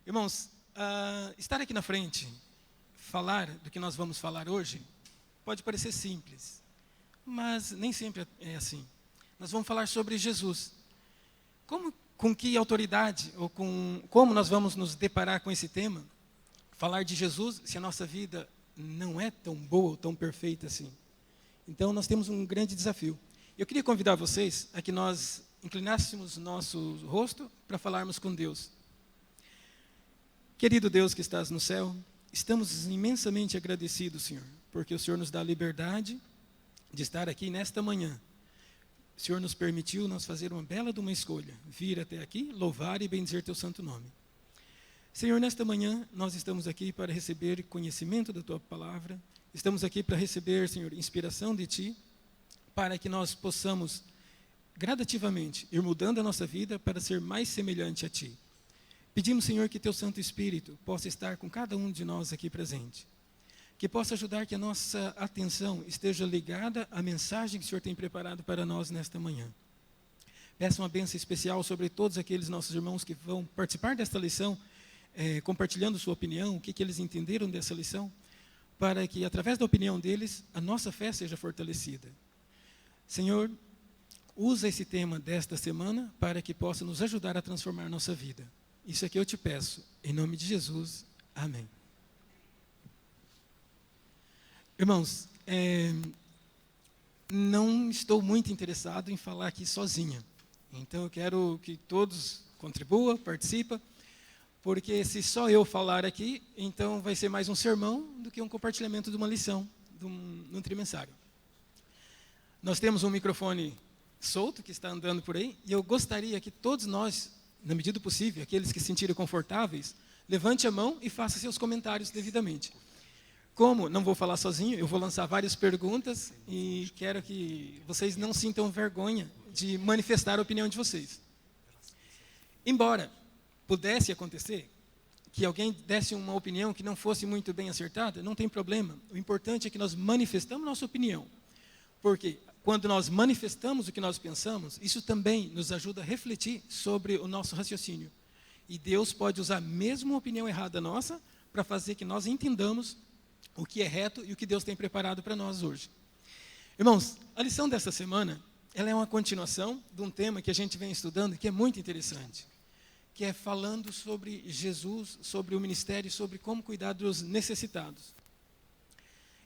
Irmãos, estar aqui na frente, falar do que nós vamos falar hoje, pode parecer simples, mas nem sempre é assim. Nós vamos falar sobre Jesus. Com que autoridade, ou como nós vamos nos deparar com esse tema? Falar de Jesus, se a nossa vida não é tão boa ou tão perfeita assim. Então, nós temos um grande desafio. Eu queria convidar vocês a que nós inclinássemos nosso rosto para falarmos com Deus. Querido Deus que estás no céu, estamos imensamente agradecidos, Senhor, porque o Senhor nos dá a liberdade de estar aqui nesta manhã. O Senhor nos permitiu nós fazer uma bela de uma escolha, vir até aqui, louvar e bendizer teu santo nome. Senhor, nesta manhã nós estamos aqui para receber conhecimento da tua palavra, estamos aqui para receber, Senhor, inspiração de ti, para que nós possamos gradativamente ir mudando a nossa vida para ser mais semelhante a ti. Pedimos, Senhor, que teu Santo Espírito possa estar com cada um de nós aqui presente, que possa ajudar que a nossa atenção esteja ligada à mensagem que o Senhor tem preparado para nós nesta manhã. Peço uma bênção especial sobre todos aqueles nossos irmãos que vão participar desta lição, compartilhando sua opinião, o que eles entenderam dessa lição, para que, através da opinião deles, a nossa fé seja fortalecida. Senhor, usa esse tema desta semana para que possa nos ajudar a transformar nossa vida. Isso aqui eu te peço, em nome de Jesus, amém. Irmãos, não estou muito interessado em falar aqui sozinha. Então eu quero que todos contribuam, participem, porque se só eu falar aqui, então vai ser mais um sermão do que um compartilhamento de uma lição, de um nutrimensário. Nós temos um microfone solto que está andando por aí, e eu gostaria que todos nós, na medida do possível, aqueles que se sentirem confortáveis, levante a mão e faça seus comentários devidamente. Como não vou falar sozinho, eu vou lançar várias perguntas e quero que vocês não sintam vergonha de manifestar a opinião de vocês. Embora pudesse acontecer que alguém desse uma opinião que não fosse muito bem acertada, não tem problema. O importante é que nós manifestamos nossa opinião. Porque quando nós manifestamos o que nós pensamos, isso também nos ajuda a refletir sobre o nosso raciocínio. E Deus pode usar mesmo uma opinião errada nossa para fazer que nós entendamos o que é reto e o que Deus tem preparado para nós hoje. Irmãos, a lição dessa semana, ela é uma continuação de um tema que a gente vem estudando, que é muito interessante, que é falando sobre Jesus, sobre o ministério, sobre como cuidar dos necessitados.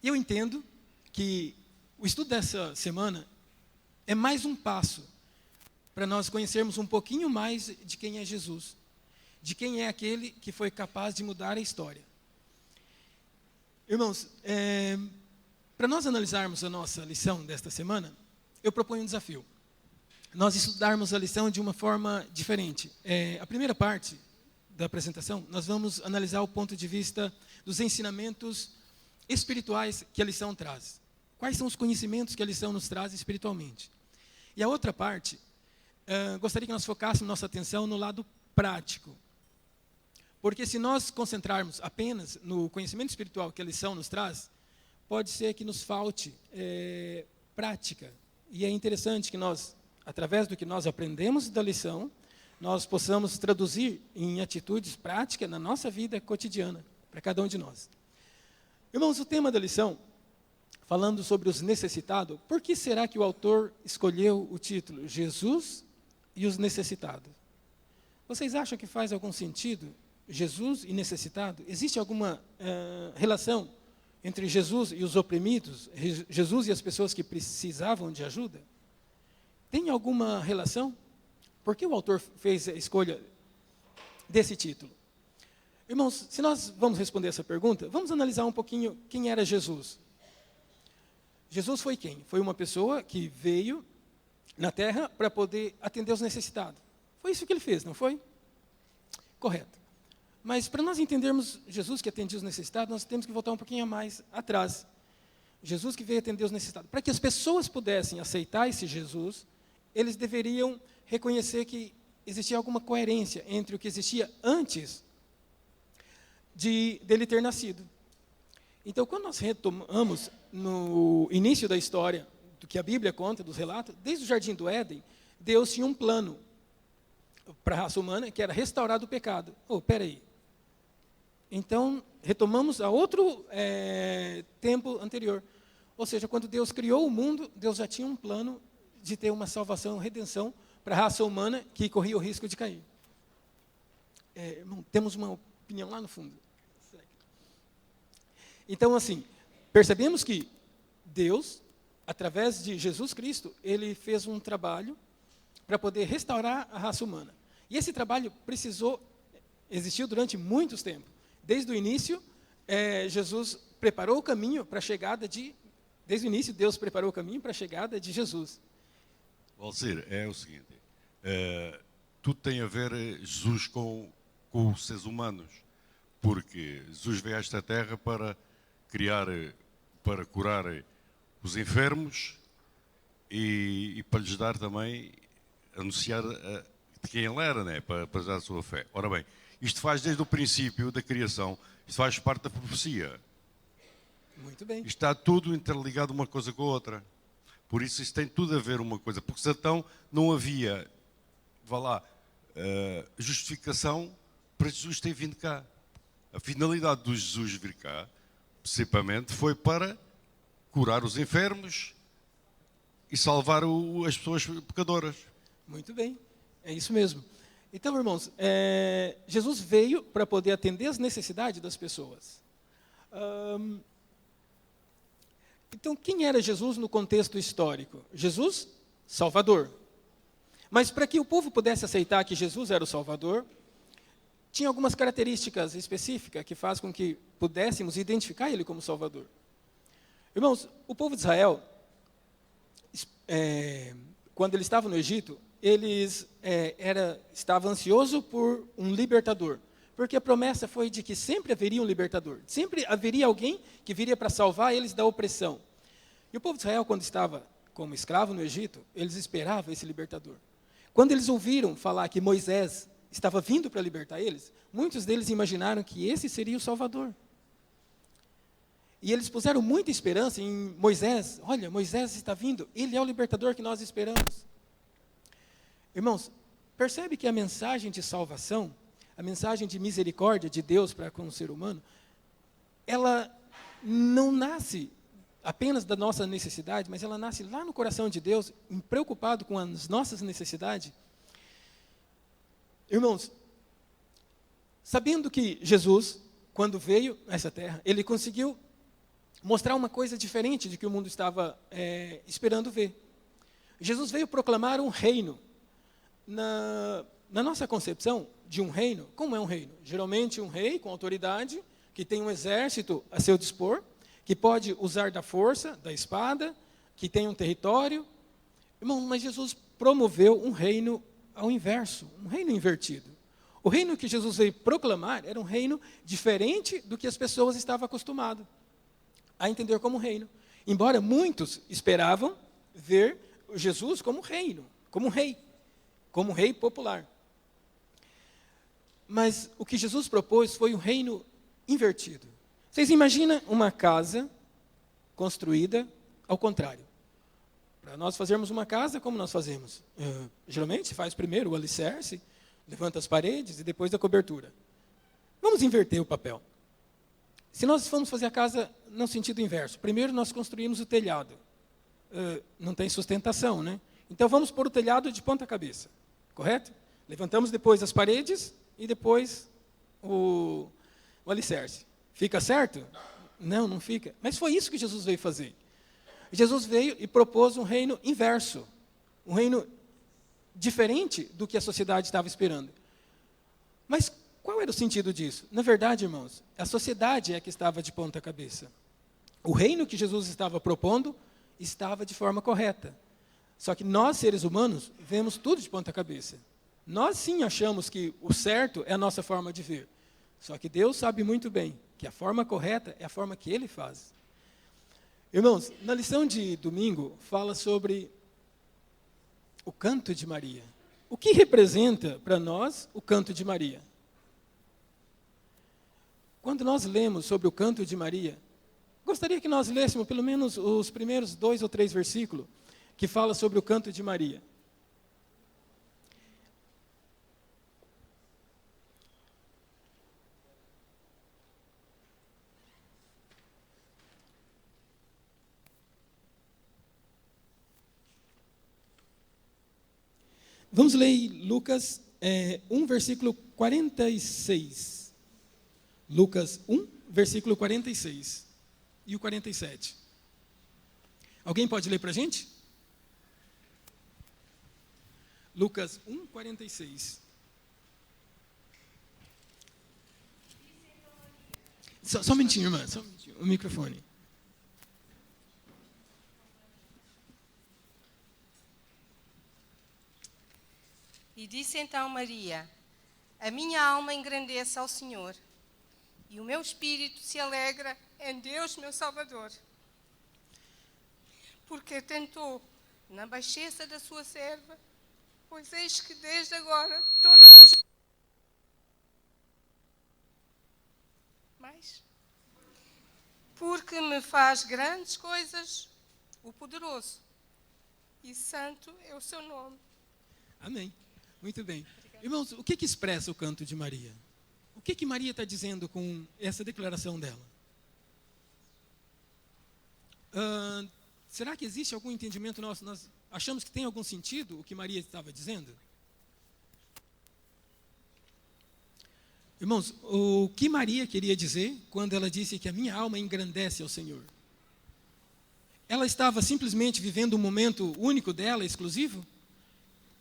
E eu entendo que o estudo dessa semana é mais um passo para nós conhecermos um pouquinho mais de quem é Jesus, de quem é aquele que foi capaz de mudar a história. Irmãos, para nós analisarmos a nossa lição desta semana, eu proponho um desafio. Nós estudarmos a lição de uma forma diferente. A primeira parte da apresentação, nós vamos analisar o ponto de vista dos ensinamentos espirituais que a lição traz. Quais são os conhecimentos que a lição nos traz espiritualmente? E a outra parte, gostaria que nós focássemos nossa atenção no lado prático. Porque se nós concentrarmos apenas no conhecimento espiritual que a lição nos traz, pode ser que nos falte prática. E é interessante que nós, através do que nós aprendemos da lição, nós possamos traduzir em atitudes práticas na nossa vida cotidiana, para cada um de nós. Irmãos, o tema da lição, falando sobre os necessitados, por que será que o autor escolheu o título Jesus e os necessitados? Vocês acham que faz algum sentido Jesus e necessitado? Existe alguma relação entre Jesus e os oprimidos, Jesus e as pessoas que precisavam de ajuda? Tem alguma relação? Por que o autor fez a escolha desse título? Irmãos, se nós vamos responder essa pergunta, vamos analisar um pouquinho quem era Jesus. Jesus foi quem? Foi uma pessoa que veio na terra para poder atender os necessitados. Foi isso que ele fez, não foi? Correto. Mas para nós entendermos Jesus que atendia os necessitados, nós temos que voltar um pouquinho mais atrás. Jesus que veio atender os necessitados. Para que as pessoas pudessem aceitar esse Jesus, eles deveriam reconhecer que existia alguma coerência entre o que existia antes dele ter nascido. Então, quando nós retomamos no início da história, do que a Bíblia conta, dos relatos, desde o Jardim do Éden, Deus tinha um plano para a raça humana, que era restaurar do pecado. Peraí, Então, retomamos a outro tempo anterior. Ou seja, quando Deus criou o mundo, Deus já tinha um plano de ter uma salvação, redenção para a raça humana que corria o risco de cair. Irmão, temos uma opinião lá no fundo. Então, assim, percebemos que Deus, através de Jesus Cristo, ele fez um trabalho para poder restaurar a raça humana. E esse trabalho existiu durante muitos tempos. Desde o início, Jesus preparou o caminho para a chegada de... Desde o início, Deus preparou o caminho para a chegada de Jesus. Valcir, é o seguinte, tudo tem a ver, Jesus, com os seres humanos, porque Jesus veio a esta terra para para curar os enfermos e para lhes dar também, anunciar de quem ele era, né? Para dar a sua fé. Ora bem, isto faz desde o princípio da criação, isto faz parte da profecia. Muito bem. Está tudo interligado uma coisa com a outra. Por isso tem tudo a ver uma coisa. Porque Satão não havia, justificação para Jesus ter vindo cá. A finalidade do Jesus vir cá, principalmente, foi para curar os enfermos e salvar as pessoas pecadoras. Muito bem, é isso mesmo. Então, irmãos, Jesus veio para poder atender as necessidades das pessoas. Então, quem era Jesus no contexto histórico? Jesus, Salvador. Mas para que o povo pudesse aceitar que Jesus era o Salvador, tinha algumas características específicas que fazem com que pudéssemos identificar ele como Salvador. Irmãos, o povo de Israel, quando ele estava no Egito, eles estavam ansiosos por um libertador. Porque a promessa foi de que sempre haveria um libertador. Sempre haveria alguém que viria para salvar eles da opressão. E o povo de Israel, quando estava como escravo no Egito, eles esperavam esse libertador. Quando eles ouviram falar que Moisés estava vindo para libertar eles, muitos deles imaginaram que esse seria o Salvador. E eles puseram muita esperança em Moisés. Olha, Moisés está vindo, ele é o libertador que nós esperamos. Irmãos, percebe que a mensagem de salvação, a mensagem de misericórdia de Deus para com o ser humano, ela não nasce apenas da nossa necessidade, mas ela nasce lá no coração de Deus, preocupado com as nossas necessidades. Irmãos, sabendo que Jesus, quando veio a essa terra, ele conseguiu mostrar uma coisa diferente de que o mundo estava esperando ver. Jesus veio proclamar um reino. Na nossa concepção de um reino, como é um reino? Geralmente um rei com autoridade, que tem um exército a seu dispor, que pode usar da força, da espada, que tem um território. Irmão, mas Jesus promoveu um reino ao inverso, um reino invertido. O reino que Jesus veio proclamar era um reino diferente do que as pessoas estavam acostumadas a entender como reino. Embora muitos esperavam ver Jesus como reino, como um rei popular. Mas o que Jesus propôs foi um reino invertido. Vocês imaginam uma casa construída ao contrário. Para nós fazermos uma casa, como nós fazemos? Geralmente se faz primeiro o alicerce, levanta as paredes e depois a cobertura. Vamos inverter o papel. Se nós formos fazer a casa no sentido inverso, primeiro nós construímos o telhado. Não tem sustentação, né? Então vamos pôr o telhado de ponta cabeça, correto? Levantamos depois as paredes e depois o alicerce. Fica certo? Não, não fica. Mas foi isso que Jesus veio fazer. Jesus veio e propôs um reino inverso, um reino diferente do que a sociedade estava esperando. Mas qual era o sentido disso? Na verdade, irmãos, a sociedade é que estava de ponta cabeça. O reino que Jesus estava propondo estava de forma correta. Só que nós, seres humanos, vemos tudo de ponta cabeça. Nós sim achamos que o certo é a nossa forma de ver. Só que Deus sabe muito bem que a forma correta é a forma que Ele faz. Irmãos, na lição de domingo, fala sobre o canto de Maria. O que representa para nós o canto de Maria? Quando nós lemos sobre o canto de Maria, gostaria que nós lêssemos pelo menos os primeiros 2 ou 3 versículos que fala sobre o canto de Maria. Vamos ler Lucas 1, versículo 46. Lucas 1, versículo 46 e o 47. Alguém pode ler para a gente? Lucas 1, 46. Só um minutinho, irmã. Só um minutinho. O microfone. E disse então Maria: a minha alma engrandece ao Senhor, e o meu espírito se alegra em Deus, meu Salvador, porque atentou na baixeza da sua serva, pois eis que desde agora todas as... Mais? Porque me faz grandes coisas o poderoso, e santo é o seu nome. Amém. Muito bem. Irmãos, o que expressa o canto de Maria? O que Maria está dizendo com essa declaração dela? Será que existe algum entendimento nosso? Nós achamos que tem algum sentido o que Maria estava dizendo? Irmãos, o que Maria queria dizer quando ela disse que a minha alma engrandece ao Senhor? Ela estava simplesmente vivendo um momento único dela, exclusivo?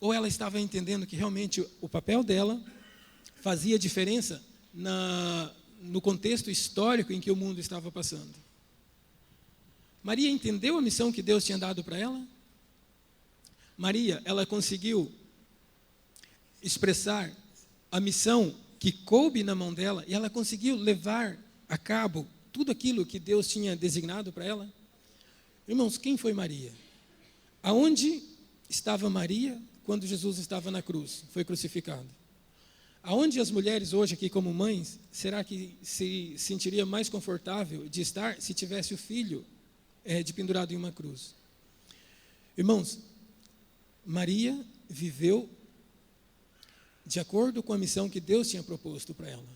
Ou ela estava entendendo que realmente o papel dela fazia diferença no contexto histórico em que o mundo estava passando? Maria entendeu a missão que Deus tinha dado para ela? Maria, ela conseguiu expressar a missão que coube na mão dela e ela conseguiu levar a cabo tudo aquilo que Deus tinha designado para ela? Irmãos, quem foi Maria? Aonde estava Maria quando Jesus estava na cruz, foi crucificado? Aonde as mulheres hoje aqui como mães, será que se sentiria mais confortável de estar se tivesse o filho de pendurado em uma cruz? Irmãos, Maria viveu de acordo com a missão que Deus tinha proposto para ela.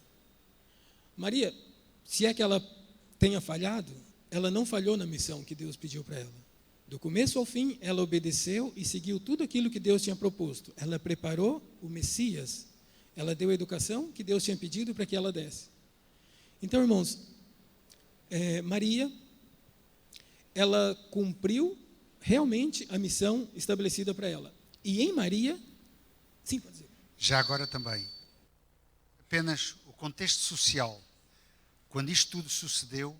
Maria, se é que ela tenha falhado, ela não falhou na missão que Deus pediu para ela. Do começo ao fim, ela obedeceu e seguiu tudo aquilo que Deus tinha proposto. Ela preparou o Messias. Ela deu a educação que Deus tinha pedido para que ela desse. Então, irmãos, Maria, ela cumpriu realmente a missão estabelecida para ela. E em Maria, sim, pode dizer. Já agora também, apenas o contexto social. Quando isto tudo sucedeu,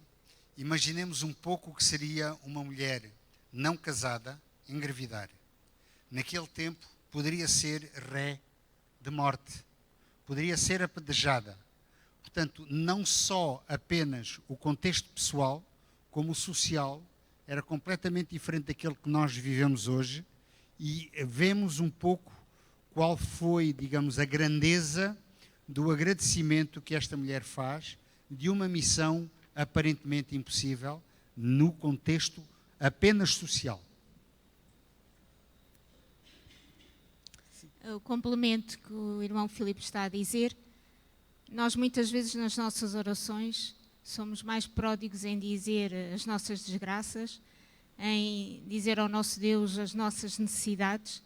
imaginemos um pouco o que seria uma mulher não casada, engravidar. Naquele tempo, poderia ser ré de morte, poderia ser apedrejada. Portanto, não só apenas o contexto pessoal, como o social, era completamente diferente daquele que nós vivemos hoje, e vemos um pouco qual foi, digamos, a grandeza do agradecimento que esta mulher faz de uma missão aparentemente impossível no contexto apenas social. O complemento que o irmão Filipe está a dizer, nós muitas vezes nas nossas orações somos mais pródigos em dizer as nossas desgraças, em dizer ao nosso Deus as nossas necessidades,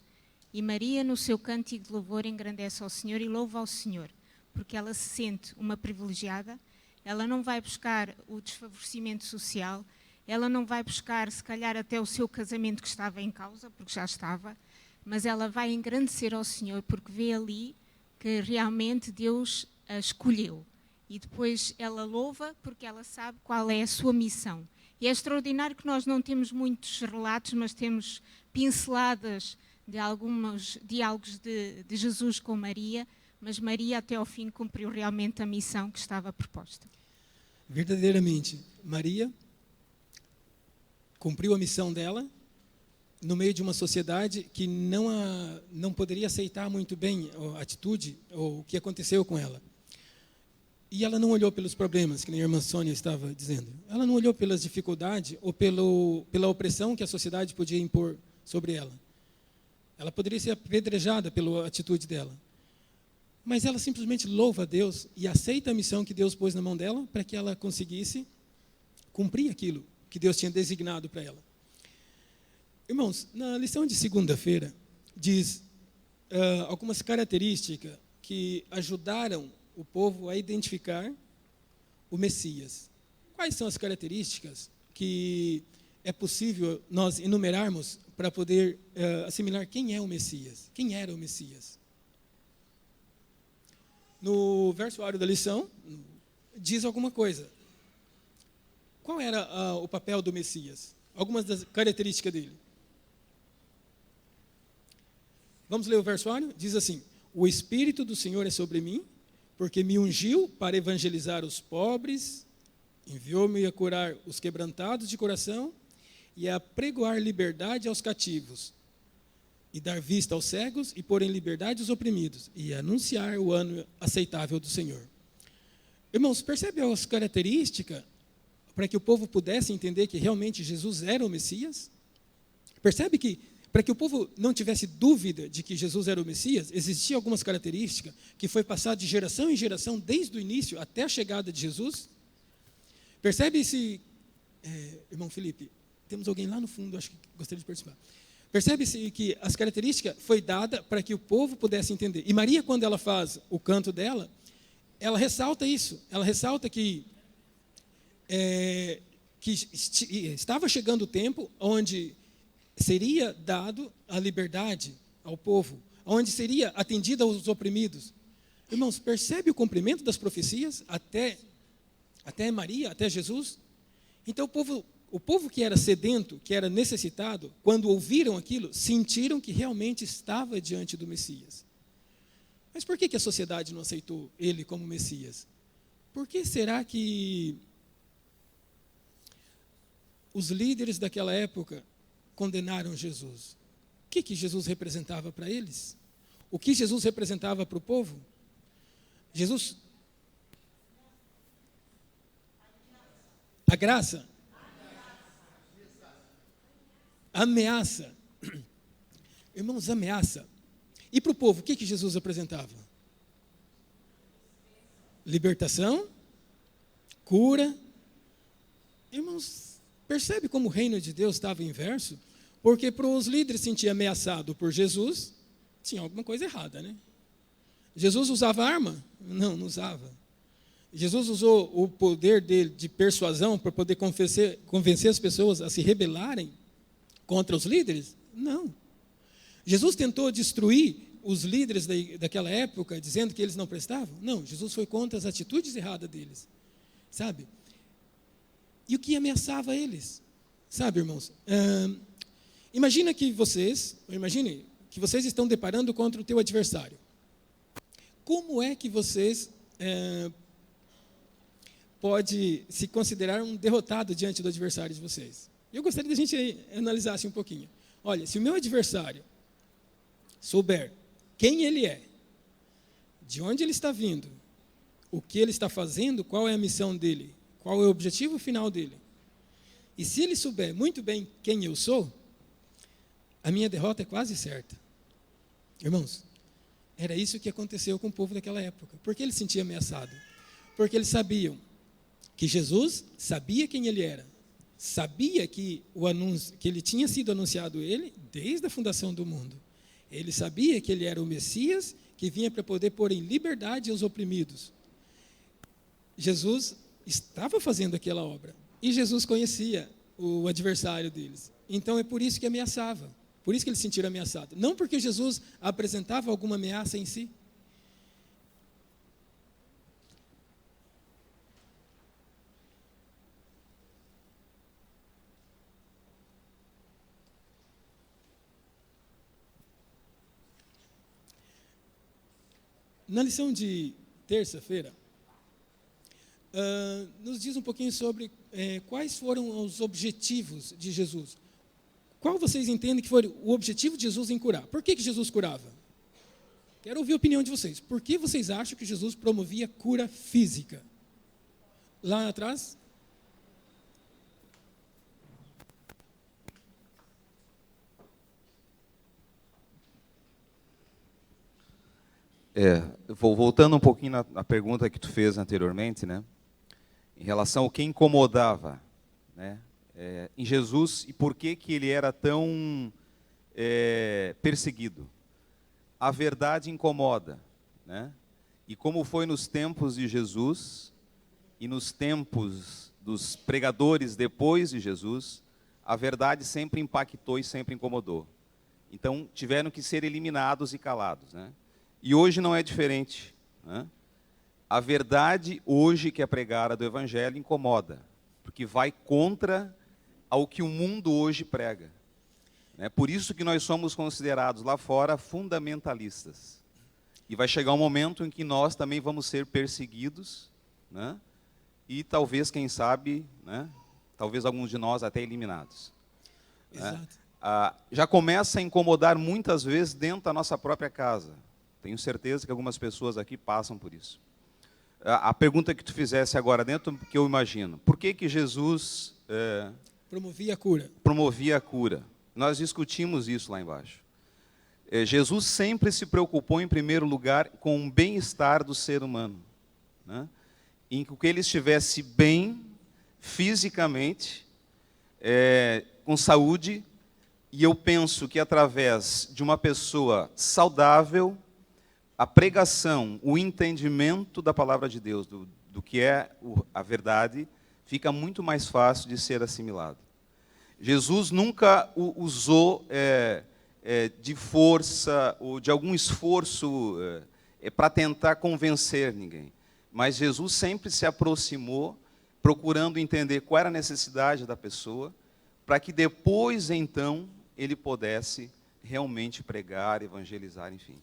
e Maria no seu cântico de louvor engrandece ao Senhor e louva ao Senhor, porque ela se sente uma privilegiada, ela não vai buscar o desfavorecimento social, ela não vai buscar, se calhar, até o seu casamento que estava em causa, porque já estava, mas ela vai engrandecer ao Senhor, porque vê ali que realmente Deus a escolheu. E depois ela louva, porque ela sabe qual é a sua missão. E é extraordinário que nós não temos muitos relatos, mas temos pinceladas de alguns diálogos de Jesus com Maria, mas Maria até ao fim cumpriu realmente a missão que estava proposta. Verdadeiramente, Maria cumpriu a missão dela no meio de uma sociedade que não poderia aceitar muito bem a atitude ou o que aconteceu com ela. E ela não olhou pelos problemas, que nem a irmã Sônia estava dizendo. Ela não olhou pelas dificuldades ou pela opressão que a sociedade podia impor sobre ela. Ela poderia ser apedrejada pela atitude dela. Mas ela simplesmente louva a Deus e aceita a missão que Deus pôs na mão dela para que ela conseguisse cumprir aquilo que Deus tinha designado para ela. Irmãos, na lição de segunda-feira, diz algumas características que ajudaram o povo a identificar o Messias. Quais são as características que é possível nós enumerarmos para poder assimilar quem é o Messias? Quem era o Messias? No versuário da lição, diz alguma coisa. Qual era o papel do Messias? Algumas das características dele. Vamos ler o versuário? Diz assim: o Espírito do Senhor é sobre mim, porque me ungiu para evangelizar os pobres, enviou-me a curar os quebrantados de coração e a pregoar liberdade aos cativos, e dar vista aos cegos e pôr em liberdade os oprimidos, e anunciar o ano aceitável do Senhor. Irmãos, percebe as características para que o povo pudesse entender que realmente Jesus era o Messias? Percebe que, para que o povo não tivesse dúvida de que Jesus era o Messias, existiam algumas características que foi passado de geração em geração, desde o início até a chegada de Jesus? Percebe esse... irmão Felipe, temos alguém lá no fundo, acho que gostaria de participar. Percebe-se que as características foi dada para que o povo pudesse entender. E Maria, quando ela faz o canto dela, ela ressalta isso. Ela ressalta que estava chegando o tempo onde seria dado a liberdade ao povo, onde seria atendida aos oprimidos. Irmãos, percebe o cumprimento das profecias até Maria, até Jesus? Então o povo que era sedento, que era necessitado, quando ouviram aquilo, sentiram que realmente estava diante do Messias. Mas por que a sociedade não aceitou ele como Messias? Por que será que os líderes daquela época condenaram Jesus? O que Jesus representava para eles? O que Jesus representava para o povo? Jesus... A graça? Ameaça. Irmãos, ameaça. E para o povo, o que Jesus apresentava? Libertação, cura. Irmãos, percebe como o reino de Deus estava inverso? Porque para os líderes se sentir ameaçado por Jesus, tinha alguma coisa errada, né? Jesus usava arma? Não usava. Jesus usou o poder dele de persuasão para poder convencer as pessoas a se rebelarem contra os líderes? Não. Jesus tentou destruir os líderes daquela época, dizendo que eles não prestavam? Não, Jesus foi contra as atitudes erradas deles, sabe? E o que ameaçava eles? Sabe, irmãos? Imagine que vocês estão deparando contra o teu adversário. Como é que vocês pode se considerar um derrotado diante do adversário de vocês? Eu gostaria que a gente analisasse um pouquinho. Olha, se o meu adversário souber quem ele é, de onde ele está vindo, o que ele está fazendo, qual é a missão dele, qual é o objetivo final dele, e se ele souber muito bem quem eu sou, a minha derrota é quase certa. Irmãos, era isso que aconteceu com o povo daquela época. Por que eles se sentiam ameaçados? Porque eles sabiam que Jesus sabia quem ele era, sabia que ele tinha sido anunciado ele desde a fundação do mundo. Ele sabia que ele era o Messias que vinha para poder pôr em liberdade os oprimidos. Jesus estava fazendo aquela obra e Jesus conhecia o adversário deles. Então é por isso que ameaçava, por isso que eles se sentiram ameaçados. Não porque Jesus apresentava alguma ameaça em si. Na lição de terça-feira, nos diz um pouquinho sobre quais foram os objetivos de Jesus. Qual vocês entendem que foi o objetivo de Jesus em curar? Por que Jesus curava? Quero ouvir a opinião de vocês. Por que vocês acham que Jesus promovia cura física? Lá atrás? Voltando um pouquinho na pergunta que tu fez anteriormente, né, em relação ao que incomodava, né, em Jesus e por que ele era tão perseguido. a verdade incomoda, né? E como foi nos tempos de Jesus e nos tempos dos pregadores depois de Jesus, a verdade sempre impactou e sempre incomodou. Então, tiveram que ser eliminados e calados, né? E hoje não é diferente, né? A verdade hoje que é pregada do Evangelho incomoda, porque vai contra ao que o mundo hoje prega. É por isso que nós somos considerados lá fora fundamentalistas. E vai chegar um momento em que nós também vamos ser perseguidos, né? E talvez, quem sabe, né? Talvez alguns de nós até eliminados. Exato. Né? Já começa a incomodar muitas vezes dentro da nossa própria casa. Tenho certeza que algumas pessoas aqui passam por isso. A pergunta que tu fizesse agora dentro, que eu imagino, por que Jesus Promovia a cura. promovia a cura? Nós discutimos isso lá embaixo. Jesus sempre se preocupou, em primeiro lugar, com o bem-estar do ser humano, né? Em que ele estivesse bem fisicamente, com saúde, e eu penso que através de uma pessoa saudável, a pregação, o entendimento da palavra de Deus, do que é a verdade, fica muito mais fácil de ser assimilado. Jesus nunca usou de força ou de algum esforço para tentar convencer ninguém. Mas Jesus sempre se aproximou, procurando entender qual era a necessidade da pessoa, para que depois, então, ele pudesse realmente pregar, evangelizar, enfim.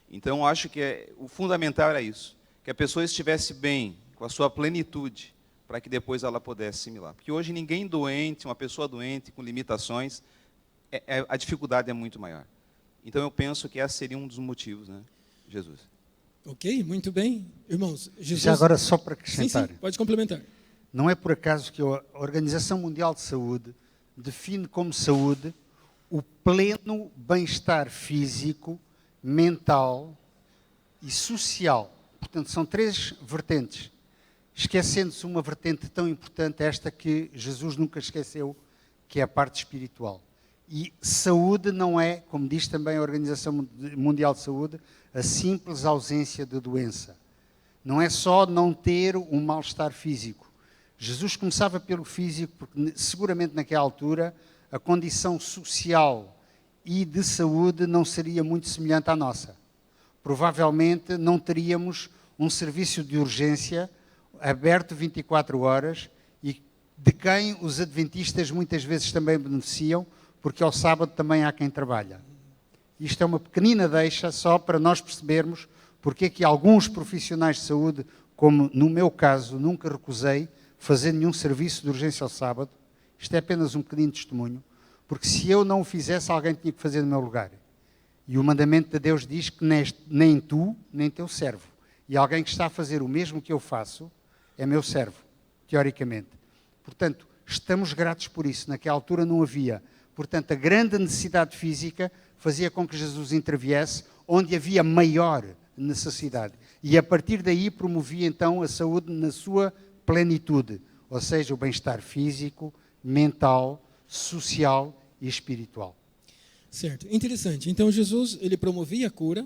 Então, acho que o fundamental era isso, que a pessoa estivesse bem, com a sua plenitude, para que depois ela pudesse assimilar. Porque hoje ninguém doente, uma pessoa doente, com limitações, a dificuldade é muito maior. Então, eu penso que esse seria um dos motivos, né? Jesus. Ok, muito bem. Irmãos, Jesus... Já agora, só para Sim, acrescentar. sim, pode complementar. Não é por acaso que a Organização Mundial de Saúde define como saúde o pleno bem-estar físico, mental e social. Portanto, são 3 vertentes. Esquecendo-se uma vertente tão importante, esta que Jesus nunca esqueceu, que é a parte espiritual. E saúde não é, como diz também a Organização Mundial de Saúde, a simples ausência de doença. Não é só não ter um mal-estar físico. Jesus começava pelo físico, porque seguramente naquela altura a condição social e de saúde não seria muito semelhante à nossa. Provavelmente não teríamos um serviço de urgência aberto 24 horas e de quem os adventistas muitas vezes também beneficiam, porque ao sábado também há quem trabalha. Isto é uma pequenina deixa só para nós percebermos porque é que alguns profissionais de saúde, como no meu caso, nunca recusei fazer nenhum serviço de urgência ao sábado. Isto é apenas um pequenino testemunho, porque se eu não o fizesse, alguém tinha que fazer no meu lugar. E o mandamento de Deus diz que nem tu, nem teu servo. E alguém que está a fazer o mesmo que eu faço, é meu servo, teoricamente. Portanto, estamos gratos por isso. Naquela altura não havia. Portanto, a grande necessidade física fazia com que Jesus interviesse onde havia maior necessidade. E a partir daí promovia então a saúde na sua plenitude. Ou seja, o bem-estar físico, mental, social e espiritual. Certo, interessante. Então, Jesus, ele promovia a cura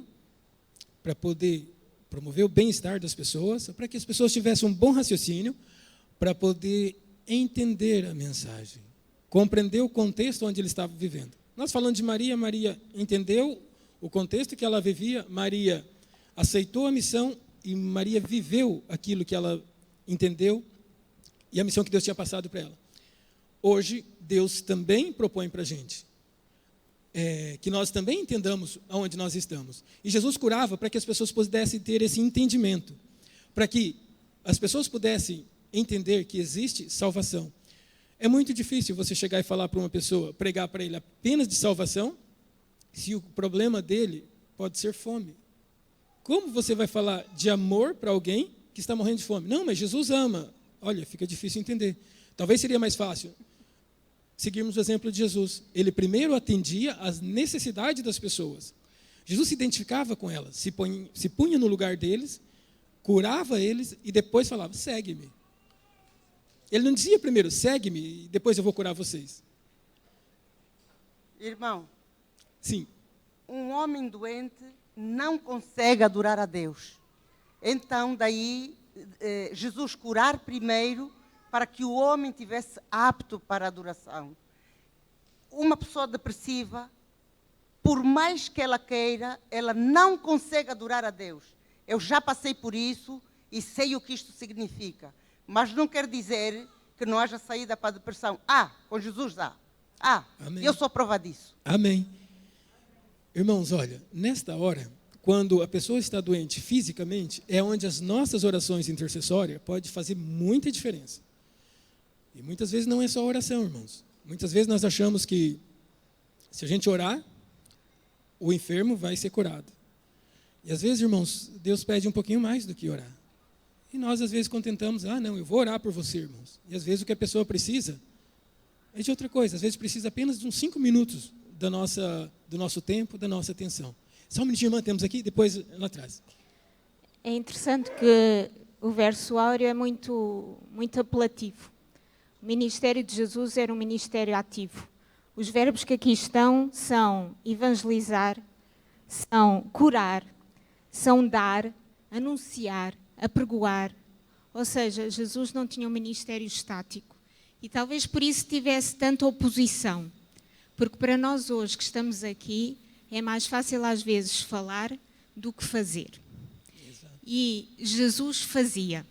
para poder promover o bem-estar das pessoas, para que as pessoas tivessem um bom raciocínio, para poder entender a mensagem, compreender o contexto onde ele estava vivendo. Nós falando de Maria, Maria entendeu o contexto que ela vivia, Maria aceitou a missão e Maria viveu aquilo que ela entendeu e a missão que Deus tinha passado para ela. Hoje, Deus também propõe para a gente que nós também entendamos aonde nós estamos. E Jesus curava para que as pessoas pudessem ter esse entendimento, para que as pessoas pudessem entender que existe salvação. É muito difícil você chegar e falar para uma pessoa, pregar para ele apenas de salvação, se o problema dele pode ser fome. Como você vai falar de amor para alguém que está morrendo de fome? Não, mas Jesus ama. Olha, fica difícil entender. Talvez seria mais fácil seguirmos o exemplo de Jesus. Ele primeiro atendia às necessidades das pessoas. Jesus se identificava com elas, se punha no lugar deles, curava eles e depois falava, segue-me. Ele não dizia primeiro, segue-me e depois eu vou curar vocês. Irmão, Sim. um homem doente não consegue adorar a Deus. Então, daí, Jesus curar primeiro para que o homem tivesse apto para a adoração. Uma pessoa depressiva, por mais que ela queira, ela não consegue adorar a Deus. Eu já passei por isso e sei o que isto significa. Mas não quer dizer que não haja saída para a depressão. Com Jesus dá. Amém. Eu sou prova disso. Amém. Irmãos, olha, nesta hora, quando a pessoa está doente fisicamente, é onde as nossas orações intercessórias podem fazer muita diferença. E muitas vezes não é só oração, irmãos. Muitas vezes nós achamos que se a gente orar, o enfermo vai ser curado. E às vezes, irmãos, Deus pede um pouquinho mais do que orar. E nós às vezes contentamos, não, eu vou orar por você, irmãos. E às vezes o que a pessoa precisa é de outra coisa. Às vezes precisa apenas de uns 5 minutos do nosso tempo, da nossa atenção. Só um minutinho, irmã, temos aqui, depois lá atrás. É interessante que o verso áureo é muito, muito apelativo. O ministério de Jesus era um ministério ativo. Os verbos que aqui estão são evangelizar, são curar, são dar, anunciar, apregoar. Ou seja, Jesus não tinha um ministério estático. E talvez por isso tivesse tanta oposição. Porque para nós hoje que estamos aqui, é mais fácil às vezes falar do que fazer. Exato. E Jesus fazia.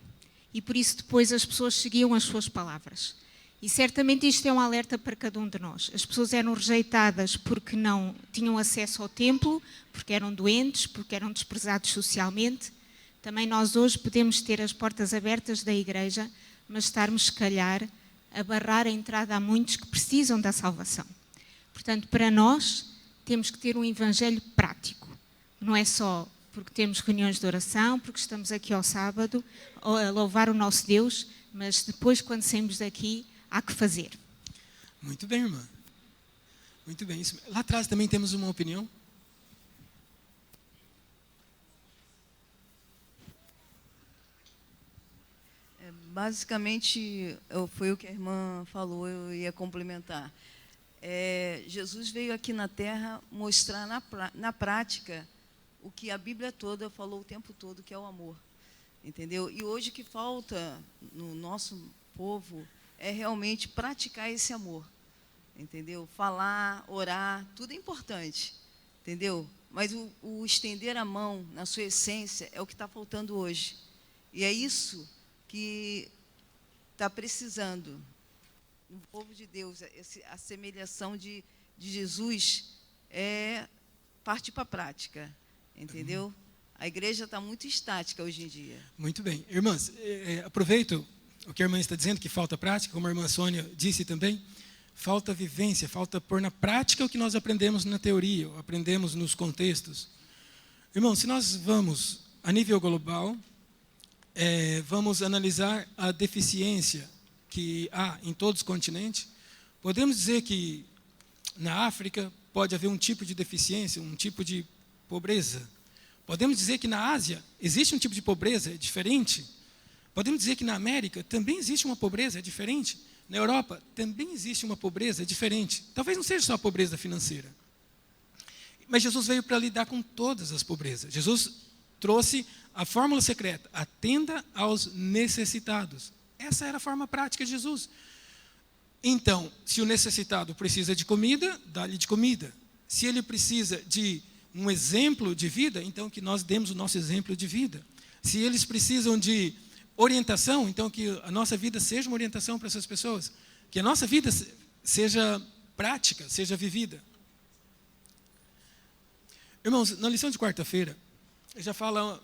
E por isso depois as pessoas seguiam as suas palavras. E certamente isto é um alerta para cada um de nós. As pessoas eram rejeitadas porque não tinham acesso ao templo, porque eram doentes, porque eram desprezados socialmente. Também nós hoje podemos ter as portas abertas da igreja, mas estarmos, se calhar, a barrar a entrada a muitos que precisam da salvação. Portanto, para nós, temos que ter um evangelho prático. Não é só porque temos reuniões de oração, porque estamos aqui ao sábado a louvar o nosso Deus, mas depois, quando saímos daqui, há que fazer. Muito bem, irmã. Muito bem. Lá atrás também temos uma opinião. Basicamente, foi o que a irmã falou, eu ia complementar. Jesus veio aqui na Terra mostrar na prática o que a Bíblia toda falou o tempo todo, que é o amor. Entendeu? E hoje o que falta no nosso povo é realmente praticar esse amor. Entendeu? Falar, orar, tudo é importante. Entendeu? Mas o estender a mão, na sua essência, é o que está faltando hoje. E é isso que está precisando no povo de Deus. A semelhação de Jesus é parte para a prática, entendeu? A igreja está muito estática hoje em dia. Muito bem. Irmãs, aproveito o que a irmã está dizendo, que falta prática, como a irmã Sônia disse também, falta vivência, falta pôr na prática o que nós aprendemos na teoria, ou aprendemos nos contextos. Irmãos, se nós vamos a nível global, vamos analisar a deficiência que há em todos os continentes, podemos dizer que na África pode haver um tipo de deficiência, um tipo de pobreza. Podemos dizer que na Ásia existe um tipo de pobreza diferente. Podemos dizer que na América também existe uma pobreza diferente. Na Europa também existe uma pobreza diferente. Talvez não seja só a pobreza financeira. Mas Jesus veio para lidar com todas as pobrezas. Jesus trouxe a fórmula secreta: atenda aos necessitados. Essa era a forma prática de Jesus. Então, se o necessitado precisa de comida, dá-lhe de comida. Se ele precisa de um exemplo de vida, então que nós demos o nosso exemplo de vida. Se eles precisam de orientação, então que a nossa vida seja uma orientação para essas pessoas. Que a nossa vida seja prática, seja vivida. Irmãos, na lição de quarta-feira, já fala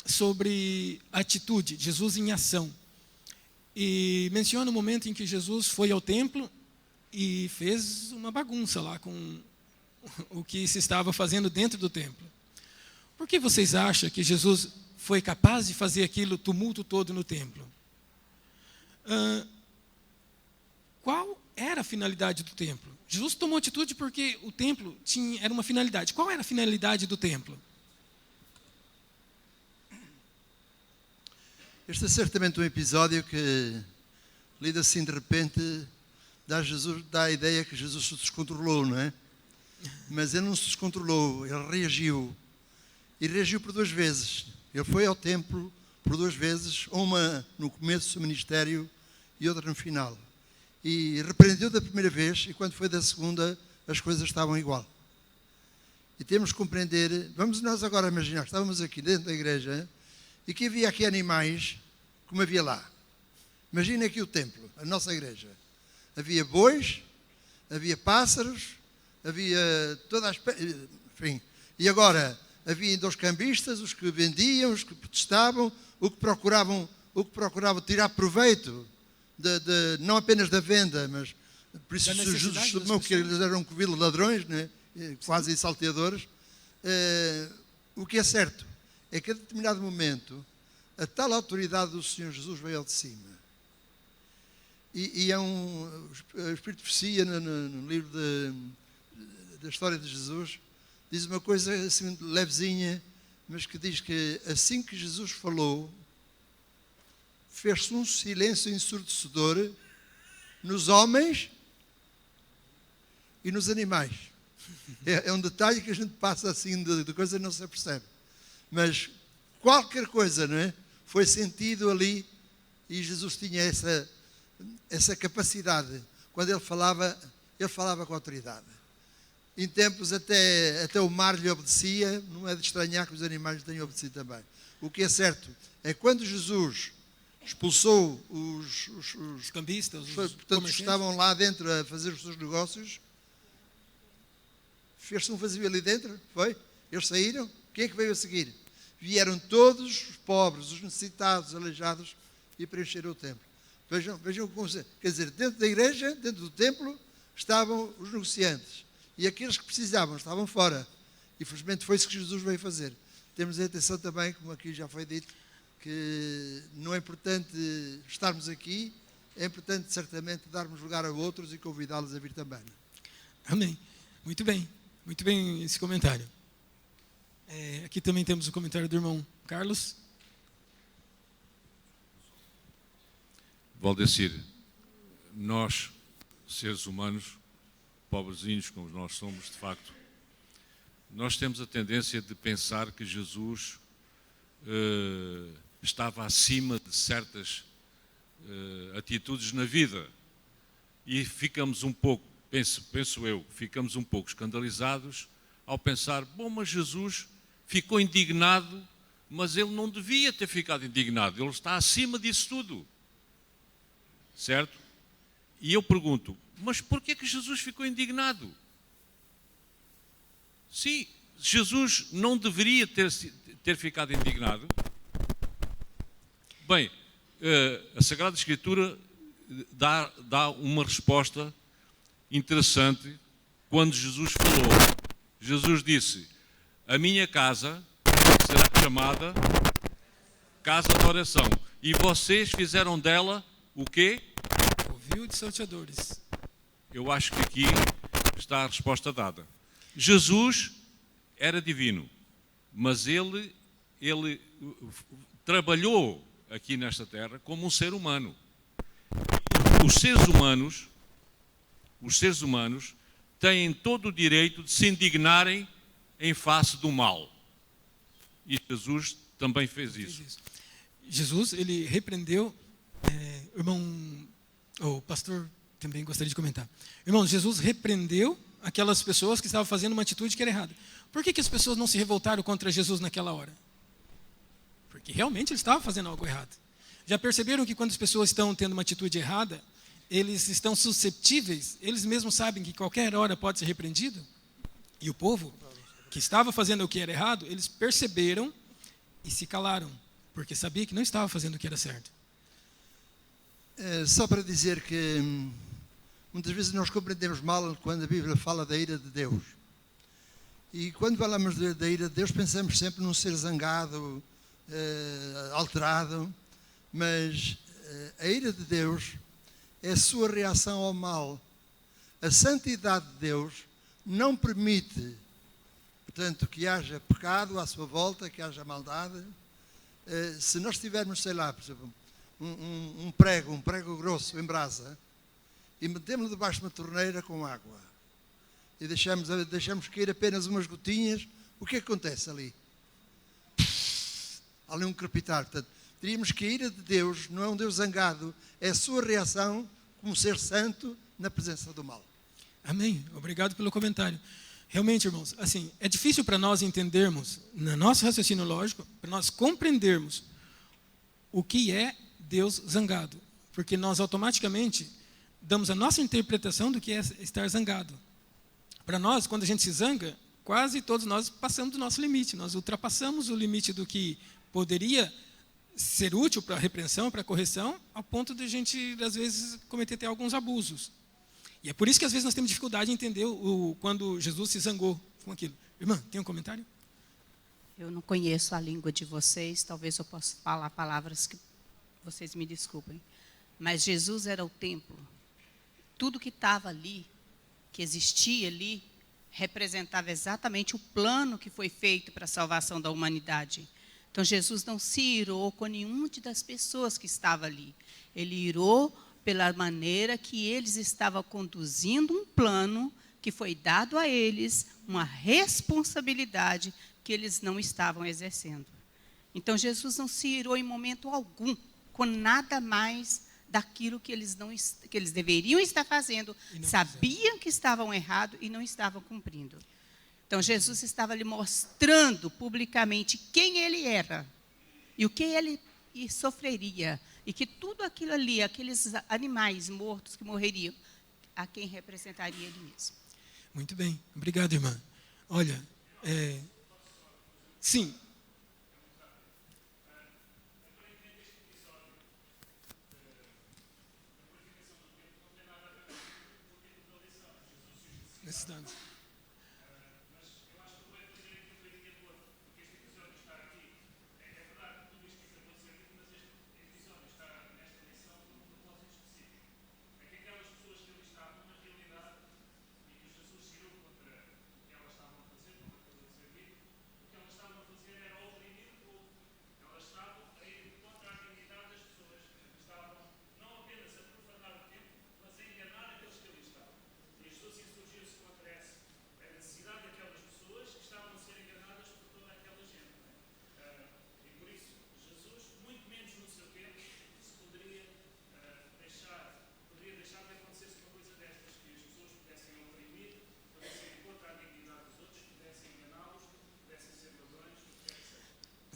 sobre atitude, Jesus em ação. E menciona o momento em que Jesus foi ao templo e fez uma bagunça lá com o que se estava fazendo dentro do templo. Por que vocês acham que Jesus foi capaz de fazer aquele tumulto todo no templo? Qual era a finalidade do templo? Jesus tomou atitude porque o templo era uma finalidade. Qual era a finalidade do templo? Este é certamente um episódio que, lido assim de repente, dá a ideia que Jesus se descontrolou, não é? Mas ele não se descontrolou, ele reagiu. e reagiu por 2 vezes. Ele foi ao templo por 2 vezes, uma no começo do seu ministério e outra no final. E repreendeu da primeira vez, e quando foi da segunda, as coisas estavam igual. E temos que compreender, vamos nós agora imaginar, estávamos aqui dentro da igreja, e que havia aqui animais, como havia lá. Imagina aqui o templo, a nossa igreja. Havia bois, havia pássaros, havia toda a enfim. E agora, havia ainda os cambistas, os que vendiam, os que protestavam, os que procuravam tirar proveito, não apenas da venda, mas por isso Jesus chamou que eles eram ladrões, né? Quase salteadores. O que é certo é que a determinado momento a tal autoridade do Senhor Jesus veio ao de cima. E é o Espírito de Profecia no livro da história de Jesus, diz uma coisa assim levezinha, mas que diz que assim que Jesus falou, fez-se um silêncio ensurdecedor nos homens e nos animais. É um detalhe que a gente passa assim de coisa e não se apercebe. Mas qualquer coisa, não é? Foi sentido ali, e Jesus tinha essa capacidade. Quando ele falava com autoridade. Em tempos até o mar lhe obedecia, não é de estranhar que os animais lhe tenham obedecido também. O que é certo é que quando Jesus expulsou os cambistas, portanto, que estavam lá dentro a fazer os seus negócios, fez-se um vazio ali dentro, foi? Eles saíram, quem é que veio a seguir? Vieram todos os pobres, os necessitados, os aleijados, e preencheram o templo. Vejam como, quer dizer, dentro da igreja, dentro do templo, estavam os negociantes. E aqueles que precisavam estavam fora. E felizmente foi isso que Jesus veio fazer. Temos a atenção também, como aqui já foi dito, que não é importante estarmos aqui, é importante certamente darmos lugar a outros e convidá-los a vir também. Amém. Muito bem esse comentário. Aqui também temos o comentário do irmão Carlos. Valdecir, nós, seres humanos, pobrezinhos como nós somos, de facto, nós temos a tendência de pensar que Jesus estava acima de certas atitudes na vida e ficamos um pouco, penso eu, ficamos um pouco escandalizados ao pensar, bom, mas Jesus ficou indignado, mas ele não devia ter ficado indignado, ele está acima disso tudo. Certo? E eu pergunto, mas porquê que Jesus ficou indignado? Sim, Jesus não deveria ter ficado indignado. Bem, a Sagrada Escritura dá uma resposta interessante quando Jesus falou. Jesus disse, a minha casa será chamada casa de oração. E vocês fizeram dela o quê? Covil de salteadores. Eu acho que aqui está a resposta dada. Jesus era divino, mas ele trabalhou aqui nesta terra como um ser humano. Os seres humanos têm todo o direito de se indignarem em face do mal. E Jesus também fez isso. Jesus, ele repreendeu, o pastor também gostaria de comentar. Irmão, Jesus repreendeu aquelas pessoas que estavam fazendo uma atitude que era errada. Por que as pessoas não se revoltaram contra Jesus naquela hora? Porque realmente eles estavam fazendo algo errado. Já perceberam que quando as pessoas estão tendo uma atitude errada, eles estão susceptíveis, eles mesmos sabem que qualquer hora pode ser repreendido? E o povo que estava fazendo o que era errado, eles perceberam e se calaram, porque sabia que não estava fazendo o que era certo. Só para dizer que muitas vezes nós compreendemos mal quando a Bíblia fala da ira de Deus. E quando falamos da ira de Deus, pensamos sempre num ser zangado, alterado, mas a ira de Deus é a sua reação ao mal. A santidade de Deus não permite, portanto, que haja pecado à sua volta, que haja maldade. Se nós tivermos, sei lá, por exemplo, um prego grosso em brasa, e metemos-lo debaixo de uma torneira com água, e deixamos cair apenas umas gotinhas, o que acontece ali? ali um crepitar. Portanto, diríamos que a ira de Deus não é um Deus zangado, é a sua reação como ser santo na presença do mal. Amém. Obrigado pelo comentário. Realmente, irmãos, assim, é difícil para nós entendermos, no nosso raciocínio lógico, para nós compreendermos o que é Deus zangado, porque nós automaticamente damos a nossa interpretação do que é estar zangado. Para nós, quando a gente se zanga, quase todos nós passamos do nosso limite, nós ultrapassamos o limite do que poderia ser útil para a repreensão, para a correção, ao ponto de a gente, às vezes, cometer até alguns abusos. E é por isso que, às vezes, nós temos dificuldade em entender quando Jesus se zangou com aquilo. Irmã, tem um comentário? Eu não conheço a língua de vocês, talvez eu possa falar palavras que vocês me desculpem. Mas Jesus era o templo. Tudo que estava ali, que existia ali, representava exatamente o plano que foi feito para a salvação da humanidade. Então, Jesus não se irou com nenhuma das pessoas que estavam ali. Ele irou pela maneira que eles estavam conduzindo um plano que foi dado a eles, uma responsabilidade que eles não estavam exercendo. Então, Jesus não se irou em momento algum com nada mais daquilo que eles deveriam estar fazendo, sabiam que estavam errados e não estavam cumprindo. Então, Jesus estava lhe mostrando publicamente quem ele era e o que ele sofreria, e que tudo aquilo ali, aqueles animais mortos que morreriam, a quem representaria ele mesmo. Muito bem. Obrigado, irmã. Olha, sim. Necessidades.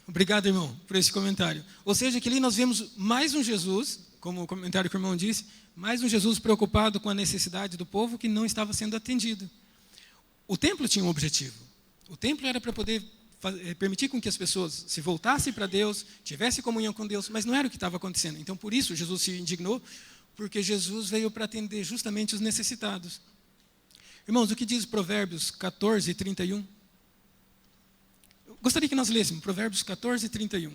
Obrigado, irmão, por esse comentário. Ou seja, que ali nós vemos mais um Jesus, como o comentário que o irmão disse, mais um Jesus preocupado com a necessidade do povo que não estava sendo atendido. O templo tinha um objetivo. O templo era para poder permitir com que as pessoas se voltassem para Deus, tivessem comunhão com Deus, mas não era o que estava acontecendo. Então, por isso, Jesus se indignou, porque Jesus veio para atender justamente os necessitados. Irmãos, o que diz Provérbios 14, 31? Gostaria que nós lêssemos Provérbios 14, 31.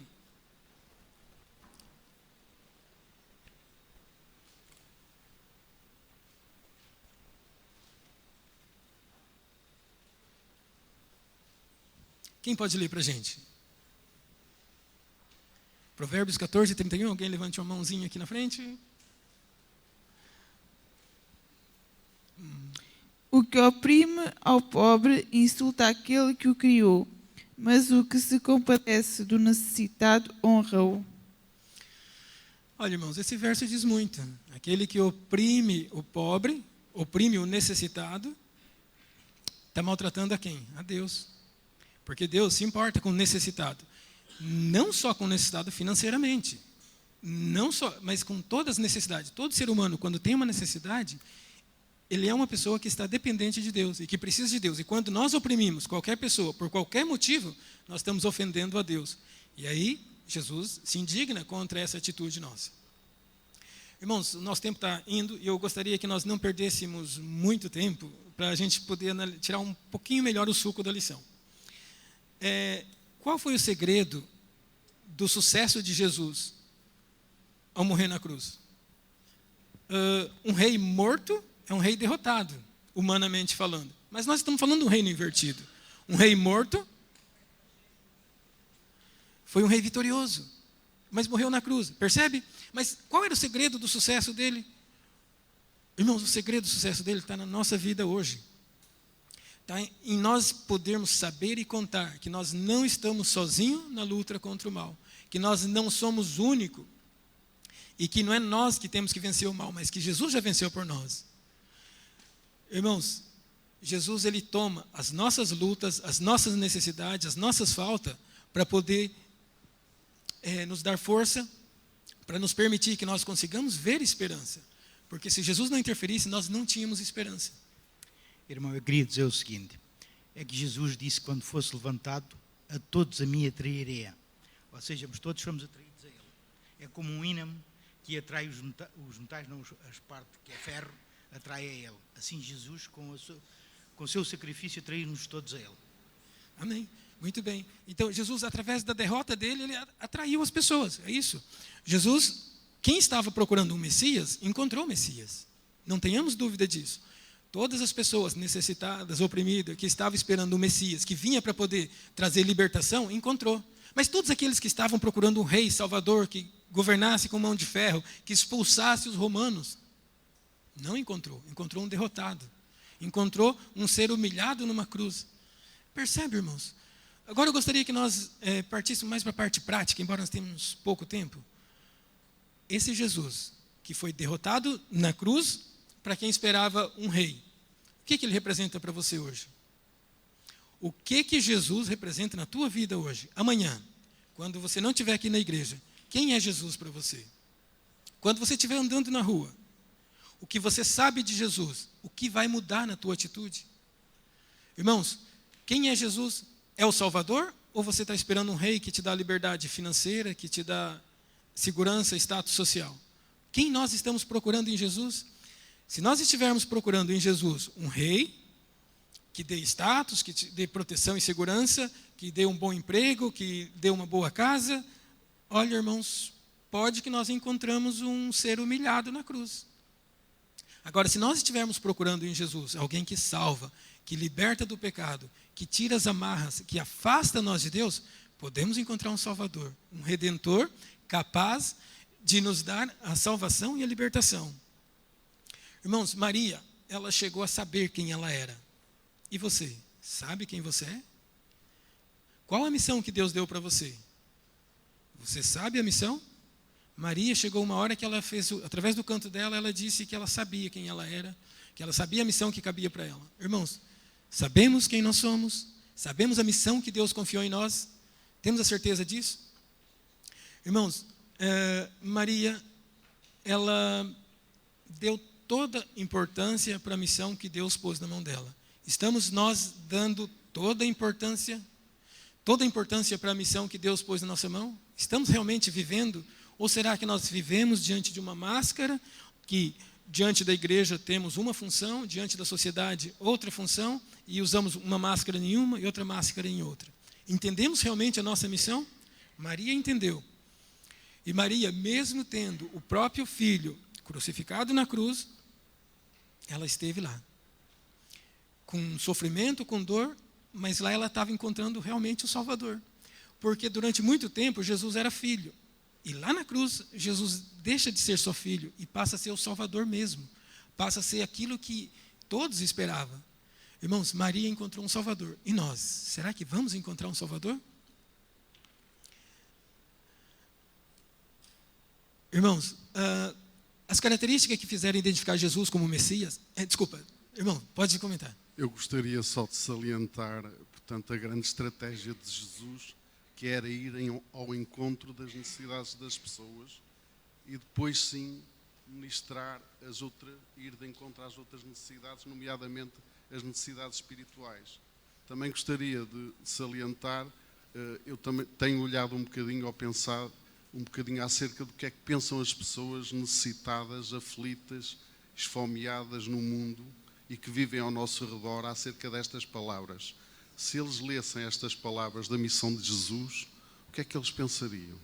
Quem pode ler para a gente? Provérbios 14, 31. Alguém levante uma mãozinha aqui na frente. O que oprime ao pobre insulta aquele que o criou, mas o que se compadece do necessitado honra-o. Olha, irmãos, esse verso diz muito. Aquele que oprime o pobre, oprime o necessitado, está maltratando a quem? A Deus. Porque Deus se importa com o necessitado. Não só com o necessitado financeiramente, não só, mas com todas as necessidades. Todo ser humano, quando tem uma necessidade, ele é uma pessoa que está dependente de Deus e que precisa de Deus. E quando nós oprimimos qualquer pessoa, por qualquer motivo, nós estamos ofendendo a Deus. E aí, Jesus se indigna contra essa atitude nossa. Irmãos, o nosso tempo está indo e eu gostaria que nós não perdêssemos muito tempo para a gente poder tirar um pouquinho melhor o suco da lição. Qual foi o segredo do sucesso de Jesus ao morrer na cruz? Um rei morto é um rei derrotado, humanamente falando. Mas nós estamos falando de um reino invertido. Um rei morto foi um rei vitorioso, mas morreu na cruz. Percebe? Mas qual era o segredo do sucesso dele? Irmãos, o segredo do sucesso dele está na nossa vida hoje. Está em nós podermos saber e contar que nós não estamos sozinhos na luta contra o mal. que nós não somos únicos e que não é nós que temos que vencer o mal, mas que Jesus já venceu por nós. Irmãos, Jesus, ele toma as nossas lutas, as nossas necessidades, as nossas faltas, para poder nos dar força, para nos permitir que nós consigamos ver esperança. Porque se Jesus não interferisse, nós não tínhamos esperança. Irmão, eu queria dizer o seguinte, é que Jesus disse que quando fosse levantado, a todos a mim atrairei. Ou seja, todos somos atraídos a Ele. É como um ínamo que atrai os metais, não as partes que é ferro, atrai a Ele. Assim Jesus, com o seu sacrifício, atrai-nos todos a Ele. Amém. Muito bem. Então, Jesus, através da derrota dele, ele atraiu as pessoas. É isso. Jesus, quem estava procurando um Messias, encontrou o Messias. Não tenhamos dúvida disso. Todas as pessoas necessitadas, oprimidas, que estavam esperando o Messias, que vinha para poder trazer libertação, encontrou. Mas todos aqueles que estavam procurando um rei, salvador, que governasse com mão de ferro, que expulsasse os romanos, não encontrou. Encontrou um derrotado. Encontrou um ser humilhado numa cruz. Percebe, irmãos? Agora eu gostaria que nós partíssemos mais para a parte prática, embora nós tenhamos pouco tempo. Esse Jesus, que foi derrotado na cruz, para quem esperava um rei. O que ele representa para você hoje? O que Jesus representa na tua vida hoje? Amanhã, quando você não estiver aqui na igreja, quem é Jesus para você? Quando você estiver andando na rua, o que você sabe de Jesus, o que vai mudar na tua atitude? Irmãos, quem é Jesus? É o Salvador? Ou você está esperando um rei que te dá liberdade financeira, que te dá segurança, status social? Quem nós estamos procurando em Jesus? Se nós estivermos procurando em Jesus um rei, que dê status, que te dê proteção e segurança, que dê um bom emprego, que dê uma boa casa, olha, irmãos, pode que nós encontramos um ser humilhado na cruz. Agora, se nós estivermos procurando em Jesus alguém que salva, que liberta do pecado, que tira as amarras, que afasta nós de Deus, podemos encontrar um Salvador, um Redentor capaz de nos dar a salvação e a libertação. Irmãos, Maria, ela chegou a saber quem ela era. E você, sabe quem você é? Qual a missão que Deus deu para você? Você sabe a missão? Maria chegou uma hora que ela fez, através do canto dela, ela disse que ela sabia quem ela era, que ela sabia a missão que cabia para ela. Irmãos, sabemos quem nós somos, sabemos a missão que Deus confiou em nós, temos a certeza disso? Irmãos, Maria, ela deu toda importância para a missão que Deus pôs na mão dela. Estamos nós dando toda a importância para a missão que Deus pôs na nossa mão? Estamos realmente vivendo? Ou será que nós vivemos diante de uma máscara, que diante da igreja temos uma função, diante da sociedade outra função, e usamos uma máscara em uma e outra máscara em outra? Entendemos realmente a nossa missão? Maria entendeu. E Maria, mesmo tendo o próprio filho crucificado na cruz, ela esteve lá. Com sofrimento, com dor, mas lá ela estava encontrando realmente o Salvador. Porque durante muito tempo Jesus era filho. E lá na cruz, Jesus deixa de ser só filho e passa a ser o Salvador mesmo. Passa a ser aquilo que todos esperavam. Irmãos, Maria encontrou um Salvador. E nós? Será que vamos encontrar um Salvador? Irmãos, as características que fizeram identificar Jesus como Messias... desculpa, irmão, pode comentar. Eu gostaria só de salientar, portanto, a grande estratégia de Jesus, que era ir ao encontro das necessidades das pessoas e depois sim ministrar ir de encontro às outras necessidades, nomeadamente as necessidades espirituais. Também gostaria de salientar, eu também tenho olhado um bocadinho ou pensado um bocadinho acerca do que é que pensam as pessoas necessitadas, aflitas, esfomeadas no mundo e que vivem ao nosso redor acerca destas palavras. Se eles lessem estas palavras da missão de Jesus, o que é que eles pensariam?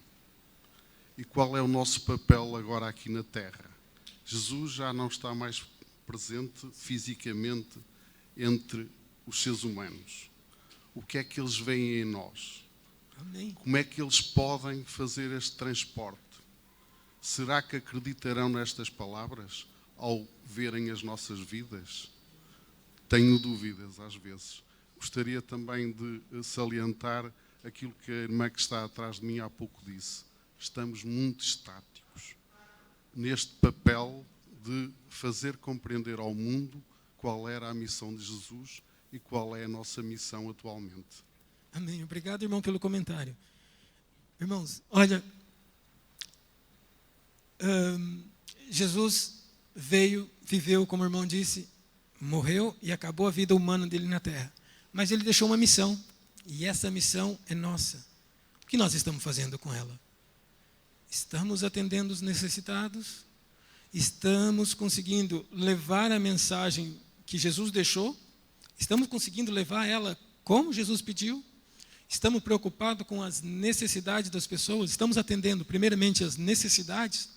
E qual é o nosso papel agora aqui na Terra? Jesus já não está mais presente fisicamente entre os seres humanos. O que é que eles veem em nós? Amém. Como é que eles podem fazer este transporte? Será que acreditarão nestas palavras ao verem as nossas vidas? Tenho dúvidas às vezes. Gostaria também de salientar aquilo que a irmã que está atrás de mim há pouco disse. Estamos muito estáticos neste papel de fazer compreender ao mundo qual era a missão de Jesus e qual é a nossa missão atualmente. Amém. Obrigado, irmão, pelo comentário. Irmãos, olha, Jesus veio, viveu, como o irmão disse, morreu e acabou a vida humana dele na terra. Mas ele deixou uma missão, e essa missão é nossa. O que nós estamos fazendo com ela? Estamos atendendo os necessitados? Estamos conseguindo levar a mensagem que Jesus deixou? Estamos conseguindo levar ela como Jesus pediu? Estamos preocupados com as necessidades das pessoas? Estamos atendendo primeiramente as necessidades?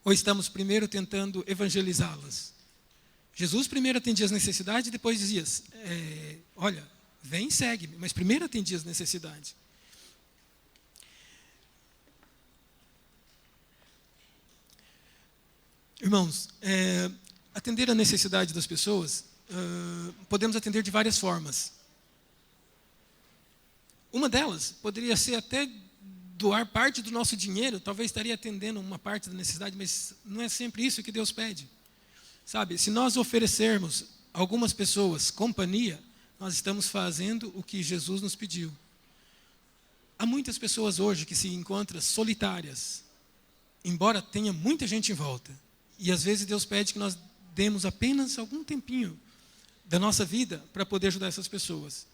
Ou estamos primeiro tentando evangelizá-las? Jesus primeiro atendia as necessidades e depois dizia, olha, vem e segue-me, mas primeiro atendia as necessidades. Irmãos, atender a necessidade das pessoas, podemos atender de várias formas. Uma delas poderia ser até doar parte do nosso dinheiro, talvez estaria atendendo uma parte da necessidade, mas não é sempre isso que Deus pede. Sabe, se nós oferecermos a algumas pessoas companhia, nós estamos fazendo o que Jesus nos pediu. Há muitas pessoas hoje que se encontram solitárias, embora tenha muita gente em volta. E às vezes Deus pede que nós demos apenas algum tempinho da nossa vida para poder ajudar essas pessoas.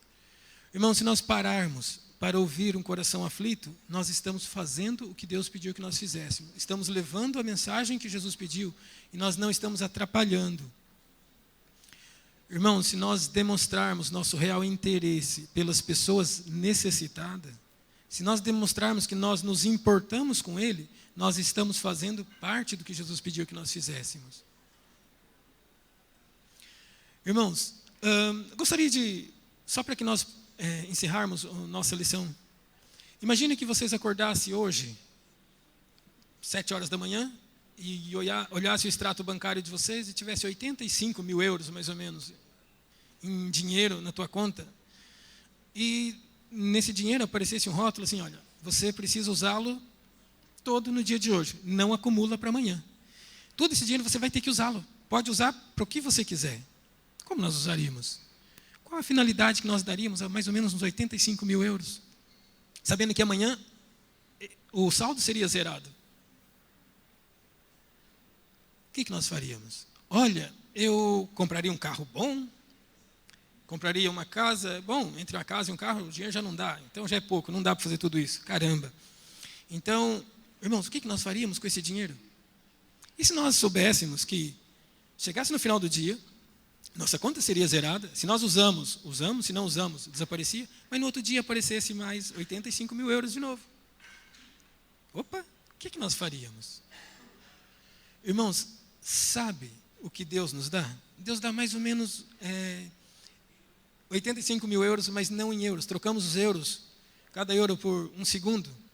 Irmão, se nós pararmos para ouvir um coração aflito, nós estamos fazendo o que Deus pediu que nós fizéssemos. Estamos levando a mensagem que Jesus pediu e nós não estamos atrapalhando. Irmão, se nós demonstrarmos nosso real interesse pelas pessoas necessitadas, se nós demonstrarmos que nós nos importamos com ele, nós estamos fazendo parte do que Jesus pediu que nós fizéssemos. Irmãos, gostaria de, só para que nós encerrarmos a nossa lição, imagine que vocês acordassem hoje, 7 horas da manhã, e olhasse o extrato bancário de vocês e tivesse 85 mil euros, mais ou menos, em dinheiro na tua conta, e nesse dinheiro aparecesse um rótulo assim, olha, você precisa usá-lo todo no dia de hoje, não acumula para amanhã. Todo esse dinheiro você vai ter que usá-lo, pode usar para o que você quiser. Como nós usaríamos? Qual a finalidade que nós daríamos a mais ou menos uns 85 mil euros? Sabendo que amanhã o saldo seria zerado. O que nós faríamos? Olha, eu compraria um carro bom, compraria uma casa, bom, entre uma casa e um carro o dinheiro já não dá, então já é pouco, não dá para fazer tudo isso, caramba. Então, irmãos, o que nós faríamos com esse dinheiro? E se nós soubéssemos que chegasse no final do dia, nossa conta seria zerada, se nós usamos, se não usamos, desaparecia, mas no outro dia aparecesse mais 85 mil euros de novo. Opa, o que nós faríamos? Irmãos, sabe o que Deus nos dá? Deus dá mais ou menos 85 mil euros, mas não em euros. Trocamos os euros, cada euro por 1 segundo.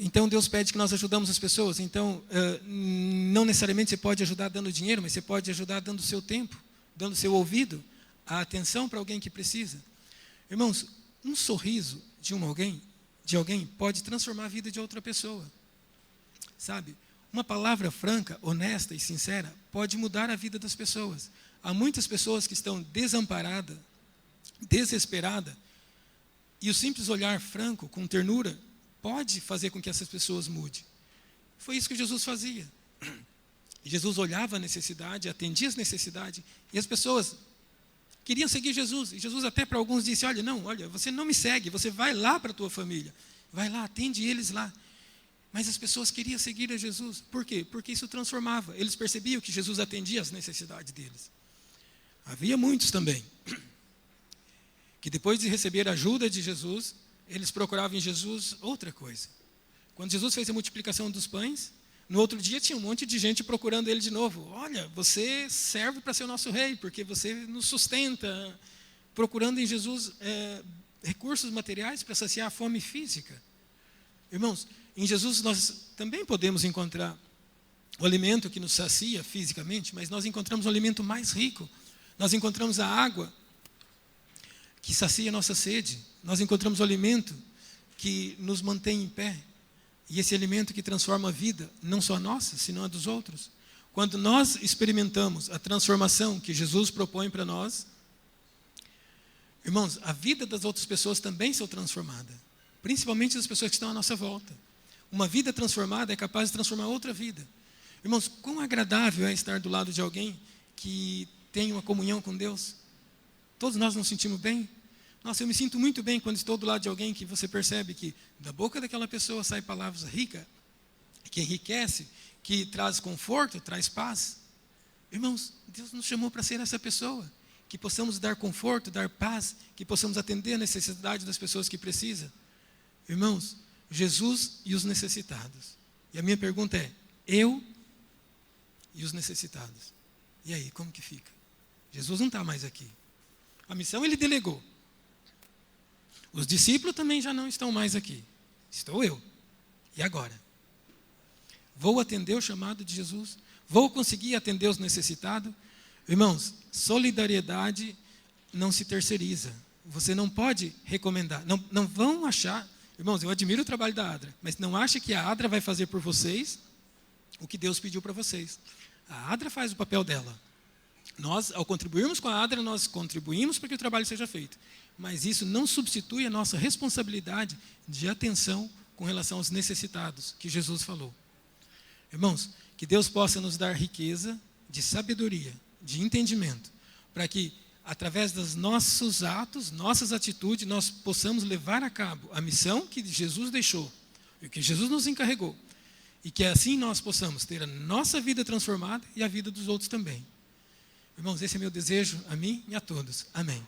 Então Deus pede que nós ajudamos as pessoas. Então, não necessariamente você pode ajudar dando dinheiro, mas você pode ajudar dando o seu tempo, dando o seu ouvido, a atenção para alguém que precisa. Irmãos, um sorriso de alguém pode transformar a vida de outra pessoa. Sabe? Uma palavra franca, honesta e sincera pode mudar a vida das pessoas. Há muitas pessoas que estão desamparadas, desesperadas, e o simples olhar franco, com ternura, pode fazer com que essas pessoas mudem. Foi isso que Jesus fazia. Jesus olhava a necessidade, atendia as necessidades, e as pessoas queriam seguir Jesus. E Jesus até para alguns disse, olha, você não me segue, você vai lá para a tua família. Vai lá, atende eles lá. Mas as pessoas queriam seguir a Jesus. Por quê? Porque isso transformava. Eles percebiam que Jesus atendia as necessidades deles. Havia muitos também, que depois de receber a ajuda de Jesus, eles procuravam em Jesus outra coisa. Quando Jesus fez a multiplicação dos pães, no outro dia tinha um monte de gente procurando ele de novo. Olha, você serve para ser o nosso rei, porque você nos sustenta. Procurando em Jesus recursos materiais para saciar a fome física. Irmãos, em Jesus nós também podemos encontrar o alimento que nos sacia fisicamente, mas nós encontramos um alimento mais rico. Nós encontramos a água que sacia a nossa sede. Nós encontramos o alimento que nos mantém em pé. E esse alimento que transforma a vida, não só a nossa, senão a dos outros. Quando nós experimentamos a transformação que Jesus propõe para nós, irmãos, a vida das outras pessoas também são transformada. Principalmente das pessoas que estão à nossa volta. Uma vida transformada é capaz de transformar outra vida. Irmãos, quão agradável é estar do lado de alguém que tem uma comunhão com Deus. Todos nós nos sentimos bem. Nossa, eu me sinto muito bem quando estou do lado de alguém que você percebe que da boca daquela pessoa saem palavras ricas, que enriquece, que traz conforto, traz paz. Irmãos, Deus nos chamou para ser essa pessoa, que possamos dar conforto, dar paz, que possamos atender a necessidade das pessoas que precisam. Irmãos, Jesus e os necessitados. E a minha pergunta é, eu e os necessitados. E aí, como que fica? Jesus não está mais aqui. A missão ele delegou. Os discípulos também já não estão mais aqui. Estou eu. E agora? Vou atender o chamado de Jesus? Vou conseguir atender os necessitados? Irmãos, solidariedade não se terceiriza. Você não pode recomendar. Não vão achar... Irmãos, eu admiro o trabalho da ADRA, mas não acha que a ADRA vai fazer por vocês o que Deus pediu para vocês. A ADRA faz o papel dela. Nós, ao contribuirmos com a ADRA, nós contribuímos para que o trabalho seja feito. Mas isso não substitui a nossa responsabilidade de atenção com relação aos necessitados, que Jesus falou. Irmãos, que Deus possa nos dar riqueza de sabedoria, de entendimento, para que, através dos nossos atos, nossas atitudes, nós possamos levar a cabo a missão que Jesus deixou, e que Jesus nos encarregou, e que assim nós possamos ter a nossa vida transformada e a vida dos outros também. Irmãos, esse é meu desejo a mim e a todos. Amém.